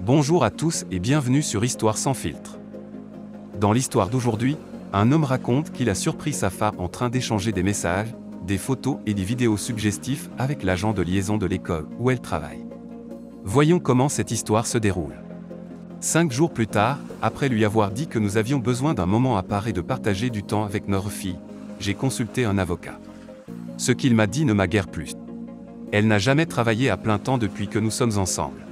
Bonjour à tous et bienvenue sur Histoire sans filtre. Dans l'histoire d'aujourd'hui, un homme raconte qu'il a surpris sa femme en train d'échanger des messages, des photos et des vidéos suggestifs avec l'agent de liaison de l'école où elle travaille. Voyons comment cette histoire se déroule. 5 jours plus tard, après lui avoir dit que nous avions besoin d'un moment à part et de partager du temps avec notre fille, j'ai consulté un avocat. Ce qu'il m'a dit ne m'a guère plu. Elle n'a jamais travaillé à plein temps depuis que nous sommes ensemble.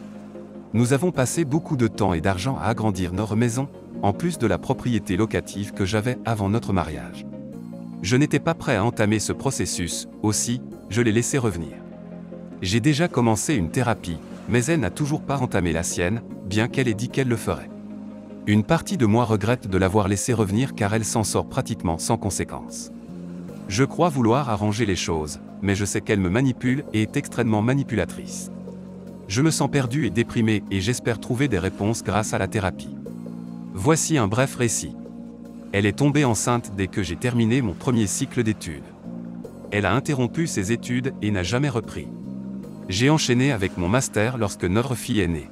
Nous avons passé beaucoup de temps et d'argent à agrandir notre maison, en plus de la propriété locative que j'avais avant notre mariage. Je n'étais pas prêt à entamer ce processus, aussi, je l'ai laissé revenir. J'ai déjà commencé une thérapie, mais elle n'a toujours pas entamé la sienne, bien qu'elle ait dit qu'elle le ferait. Une partie de moi regrette de l'avoir laissé revenir car elle s'en sort pratiquement sans conséquence. Je crois vouloir arranger les choses, mais je sais qu'elle me manipule et est extrêmement manipulatrice. Je me sens perdu et déprimé et j'espère trouver des réponses grâce à la thérapie. Voici un bref récit. Elle est tombée enceinte dès que j'ai terminé mon premier cycle d'études. Elle a interrompu ses études et n'a jamais repris. J'ai enchaîné avec mon master lorsque notre fille est née.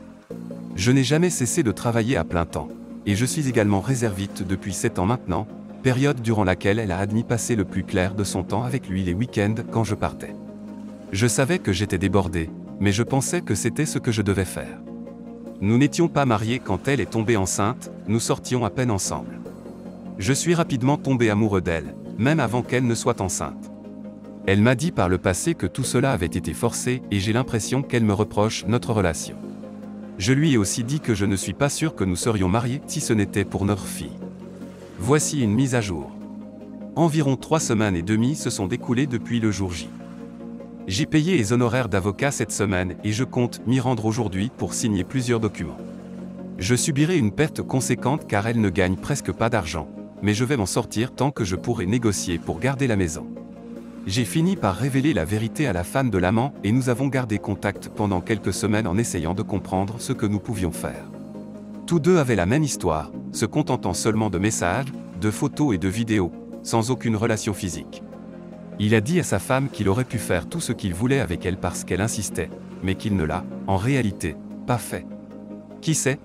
Je n'ai jamais cessé de travailler à plein temps, et je suis également réserviste depuis 7 ans maintenant, période durant laquelle elle a admis passer le plus clair de son temps avec lui les week-ends quand je partais. Je savais que j'étais débordé, mais je pensais que c'était ce que je devais faire. Nous n'étions pas mariés quand elle est tombée enceinte, nous sortions à peine ensemble. Je suis rapidement tombé amoureux d'elle, même avant qu'elle ne soit enceinte. Elle m'a dit par le passé que tout cela avait été forcé et j'ai l'impression qu'elle me reproche notre relation. Je lui ai aussi dit que je ne suis pas sûr que nous serions mariés si ce n'était pour notre fille. Voici une mise à jour. Environ 3 semaines et demie se sont découlées depuis le jour J. J'ai payé les honoraires d'avocat cette semaine et je compte m'y rendre aujourd'hui pour signer plusieurs documents. Je subirai une perte conséquente car elle ne gagne presque pas d'argent, mais je vais m'en sortir tant que je pourrai négocier pour garder la maison. J'ai fini par révéler la vérité à la femme de l'amant et nous avons gardé contact pendant quelques semaines en essayant de comprendre ce que nous pouvions faire. Tous deux avaient la même histoire, se contentant seulement de messages, de photos et de vidéos, sans aucune relation physique. Il a dit à sa femme qu'il aurait pu faire tout ce qu'il voulait avec elle parce qu'elle insistait, mais qu'il ne l'a, en réalité, pas fait. Qui sait?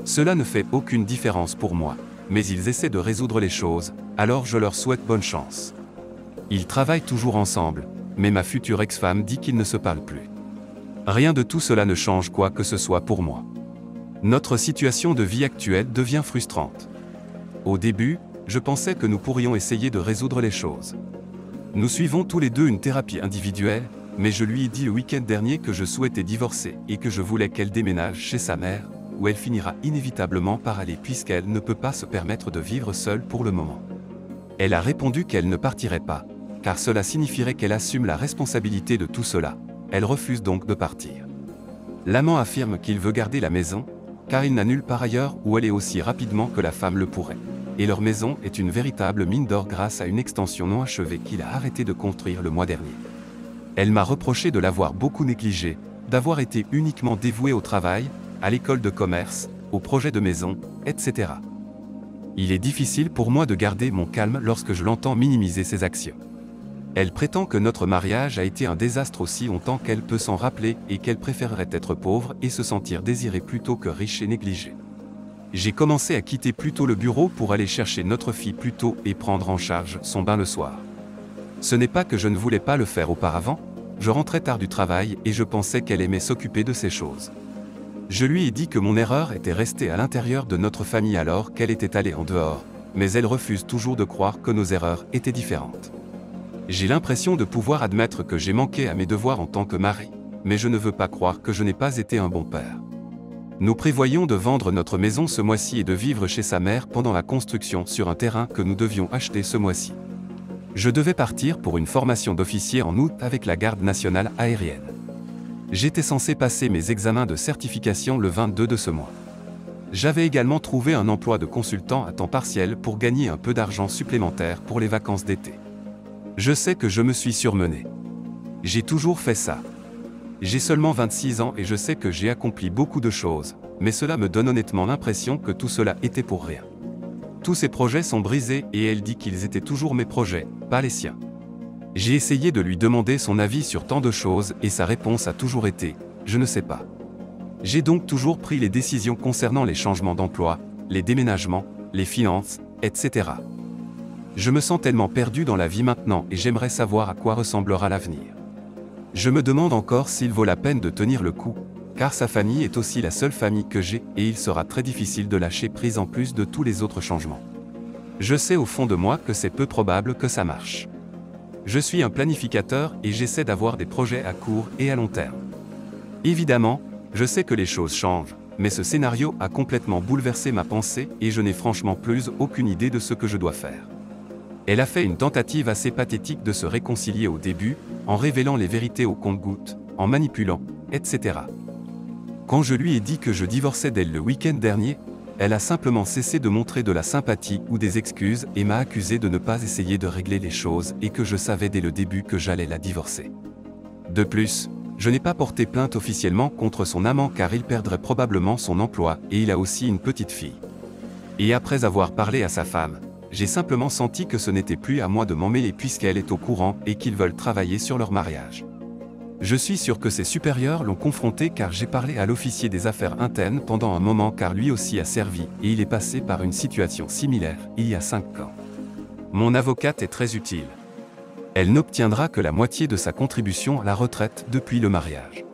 Cela ne fait aucune différence pour moi, mais ils essaient de résoudre les choses, alors je leur souhaite bonne chance. Ils travaillent toujours ensemble, mais ma future ex-femme dit qu'ils ne se parlent plus. Rien de tout cela ne change quoi que ce soit pour moi. Notre situation de vie actuelle devient frustrante. Au début, je pensais que nous pourrions essayer de résoudre les choses. Nous suivons tous les deux une thérapie individuelle, mais je lui ai dit le week-end dernier que je souhaitais divorcer et que je voulais qu'elle déménage chez sa mère, où elle finira inévitablement par aller puisqu'elle ne peut pas se permettre de vivre seule pour le moment. Elle a répondu qu'elle ne partirait pas, car cela signifierait qu'elle assume la responsabilité de tout cela. Elle refuse donc de partir. L'amant affirme qu'il veut garder la maison, car il n'a nulle part ailleurs où aller aussi rapidement que la femme le pourrait. Et leur maison est une véritable mine d'or grâce à une extension non achevée qu'il a arrêté de construire le mois dernier. Elle m'a reproché de l'avoir beaucoup négligé, d'avoir été uniquement dévouée au travail, à l'école de commerce, au projet de maison, etc. Il est difficile pour moi de garder mon calme lorsque je l'entends minimiser ses actions. Elle prétend que notre mariage a été un désastre aussi longtemps qu'elle peut s'en rappeler et qu'elle préférerait être pauvre et se sentir désirée plutôt que riche et négligée. J'ai commencé à quitter plus tôt le bureau pour aller chercher notre fille plus tôt et prendre en charge son bain le soir. Ce n'est pas que je ne voulais pas le faire auparavant, je rentrais tard du travail et je pensais qu'elle aimait s'occuper de ces choses. Je lui ai dit que mon erreur était restée à l'intérieur de notre famille alors qu'elle était allée en dehors, mais elle refuse toujours de croire que nos erreurs étaient différentes. J'ai l'impression de pouvoir admettre que j'ai manqué à mes devoirs en tant que mari, mais je ne veux pas croire que je n'ai pas été un bon père. Nous prévoyons de vendre notre maison ce mois-ci et de vivre chez sa mère pendant la construction sur un terrain que nous devions acheter ce mois-ci. Je devais partir pour une formation d'officier en août avec la garde nationale aérienne. J'étais censé passer mes examens de certification le 22 de ce mois. J'avais également trouvé un emploi de consultant à temps partiel pour gagner un peu d'argent supplémentaire pour les vacances d'été. Je sais que je me suis surmené. J'ai toujours fait ça. J'ai seulement 26 ans et je sais que j'ai accompli beaucoup de choses, mais cela me donne honnêtement l'impression que tout cela était pour rien. Tous ces projets sont brisés et elle dit qu'ils étaient toujours mes projets, pas les siens. J'ai essayé de lui demander son avis sur tant de choses et sa réponse a toujours été « je ne sais pas ». J'ai donc toujours pris les décisions concernant les changements d'emploi, les déménagements, les finances, etc. Je me sens tellement perdu dans la vie maintenant et j'aimerais savoir à quoi ressemblera l'avenir. Je me demande encore s'il vaut la peine de tenir le coup, car sa famille est aussi la seule famille que j'ai et il sera très difficile de lâcher prise en plus de tous les autres changements. Je sais au fond de moi que c'est peu probable que ça marche. Je suis un planificateur et j'essaie d'avoir des projets à court et à long terme. Évidemment, je sais que les choses changent, mais ce scénario a complètement bouleversé ma pensée et je n'ai franchement plus aucune idée de ce que je dois faire. Elle a fait une tentative assez pathétique de se réconcilier au début, en révélant les vérités au compte-gouttes, en manipulant, etc. Quand je lui ai dit que je divorçais d'elle le week-end dernier, elle a simplement cessé de montrer de la sympathie ou des excuses et m'a accusé de ne pas essayer de régler les choses et que je savais dès le début que j'allais la divorcer. De plus, je n'ai pas porté plainte officiellement contre son amant car il perdrait probablement son emploi et il a aussi une petite fille. Et après avoir parlé à sa femme, j'ai simplement senti que ce n'était plus à moi de m'en mêler puisqu'elle est au courant et qu'ils veulent travailler sur leur mariage. Je suis sûr que ses supérieurs l'ont confronté car j'ai parlé à l'officier des affaires internes pendant un moment car lui aussi a servi et il est passé par une situation similaire il y a 5 ans. Mon avocate est très utile. Elle n'obtiendra que la moitié de sa contribution à la retraite depuis le mariage.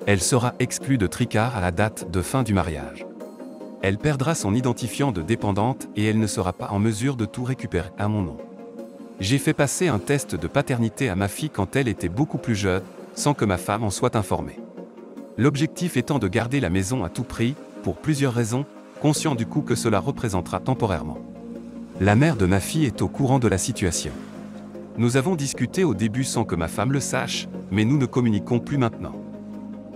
Elle sera exclue de tricard à la date de fin du mariage. Elle perdra son identifiant de dépendante et elle ne sera pas en mesure de tout récupérer à mon nom. J'ai fait passer un test de paternité à ma fille quand elle était beaucoup plus jeune, sans que ma femme en soit informée. L'objectif étant de garder la maison à tout prix, pour plusieurs raisons, conscient du coût que cela représentera temporairement. La mère de ma fille est au courant de la situation. Nous avons discuté au début sans que ma femme le sache, mais nous ne communiquons plus maintenant.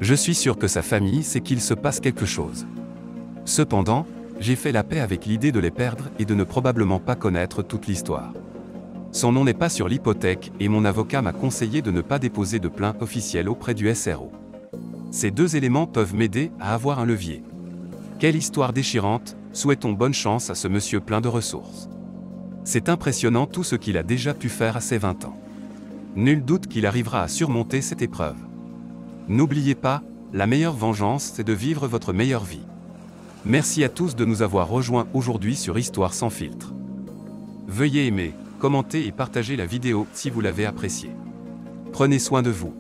Je suis sûr que sa famille sait qu'il se passe quelque chose. Cependant, j'ai fait la paix avec l'idée de les perdre et de ne probablement pas connaître toute l'histoire. Son nom n'est pas sur l'hypothèque et mon avocat m'a conseillé de ne pas déposer de plainte officielle auprès du SRO. Ces deux éléments peuvent m'aider à avoir un levier. Quelle histoire déchirante, souhaitons bonne chance à ce monsieur plein de ressources. C'est impressionnant tout ce qu'il a déjà pu faire à ses 20 ans. Nul doute qu'il arrivera à surmonter cette épreuve. N'oubliez pas, la meilleure vengeance, c'est de vivre votre meilleure vie. Merci à tous de nous avoir rejoints aujourd'hui sur Histoire sans filtre. Veuillez aimer, commenter et partager la vidéo si vous l'avez appréciée. Prenez soin de vous.